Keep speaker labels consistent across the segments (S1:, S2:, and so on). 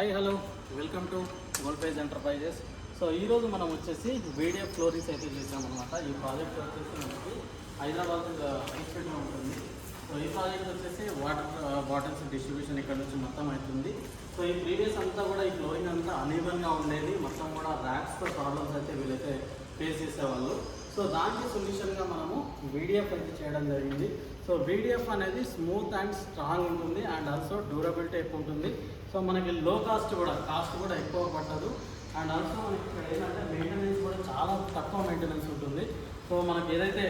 S1: Hi hello welcome to Golpage enterprises. So ఈరోజు మనం వచ్చేసి వీడిఎఫ్ ఫ్లోరింగ్స్ అయితే చేసామన్నమాట. ఈ ప్రాజెక్ట్ వచ్చేసి మనకి హైదరాబాద్ హైస్పీడ్లో ఉంటుంది. సో ఈ ప్రాజెక్ట్ వచ్చేసి వాటర్ బాటిల్స్ డిస్ట్రిబ్యూషన్ ఇక్కడ నుంచి మొత్తం అవుతుంది. సో ఈ ప్రీవియస్ అంతా కూడా ఈ ఫ్లోరింగ్ అంతా అనీవన్గా ఉండేది, మొత్తం కూడా ర్యాక్స్తో ప్రాబ్లమ్స్ అయితే వీళ్ళైతే ఫేస్ చేసేవాళ్ళు. సో దానికి సొల్యూషన్గా మనము వీడిఎఫ్ అయితే చేయడం జరిగింది. సో వీడిఎఫ్ అనేది స్మూత్ అండ్ స్ట్రాంగ్ ఉంటుంది అండ్ ఆల్సో డ్యూరబిలిటీ ఎక్కువ ఉంటుంది. సో మనకి లో కాస్ట్ కూడా ఎక్కువ పట్టదు అండ్ ఆల్సో మనకి ఇక్కడ ఏంటంటే మెయింటెనెన్స్ కూడా చాలా తక్కువ మెయింటెనెన్స్ ఉంటుంది. సో మనకి ఏదైతే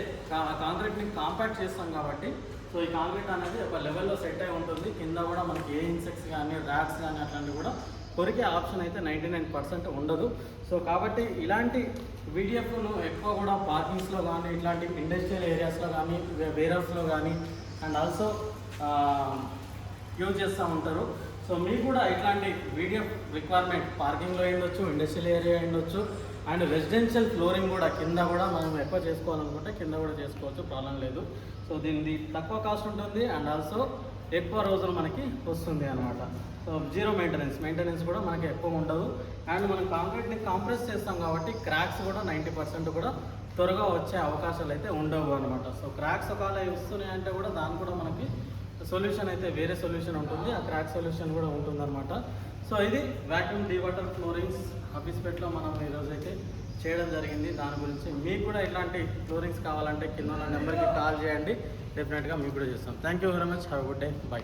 S1: కాంక్రీట్ని కాంపాక్ట్ చేస్తాం కాబట్టి సో ఈ కాంక్రీట్ అనేది ఒక లెవెల్లో సెట్ అయి ఉంటుంది. కింద కూడా మనకి ఏ ఇన్సెక్ట్స్ కానీ ర్యాట్స్ కానీ అట్లాంటివి కూడా కొరికే ఆప్షన్ అయితే 99% ఉండదు. సో కాబట్టి ఇలాంటి వీడిఎఫ్ను ఎక్కువ కూడా పార్కింగ్స్లో కానీ ఇట్లాంటి ఇండస్ట్రియల్ ఏరియాస్లో కానీ వేర్హౌస్లో కానీ అండ్ ఆల్సో యూజ్ చేస్తూ ఉంటారు. సో మీకు కూడా ఇట్లాంటి వీడిఎఫ్ రిక్వైర్మెంట్ పార్కింగ్లో ఉండొచ్చు, ఇండస్ట్రియల్ ఏరియా ఉండొచ్చు అండ్ రెసిడెన్షియల్ ఫ్లోరింగ్ కూడా కింద కూడా మనం ఎక్కువ చేసుకోవాలనుకుంటే కింద కూడా చేసుకోవచ్చు, ప్రాబ్లం లేదు. సో దీనిది తక్కువ కాస్ట్ ఉంటుంది అండ్ ఆల్సో ఎక్కువ రోజులు మనకి వస్తుంది అనమాట. సో జీరో మెయింటెనెన్స్ కూడా మనకి ఎక్కువ ఉండదు అండ్ మనం కాంక్రీట్ని కాంప్రెస్ చేస్తాం కాబట్టి క్రాక్స్ కూడా 90% కూడా త్వరగా వచ్చే అవకాశాలు అయితే ఉండవు అనమాట. సో క్రాక్స్ ఒకవేళ వస్తున్నాయి అంటే కూడా దానికి కూడా మనకి సొల్యూషన్ అయితే వేరే సొల్యూషన్ ఉంటుంది, ఆ క్రాక్ సొల్యూషన్ కూడా ఉంటుందన్నమాట. సో ఇది వాక్యూమ్ డీవాటర్ ఫ్లోరింగ్స్ హఫీస్పేట్లో మనం ఈరోజు అయితే చేయడం జరిగింది. దాని గురించి మీకు కూడా ఇట్లాంటి ఫ్లోరింగ్స్ కావాలంటే కింద నెంబర్కి కాల్ చేయండి, డెఫినెట్గా మీకు కూడా చేస్తాం. Thank you very much, have good day, by.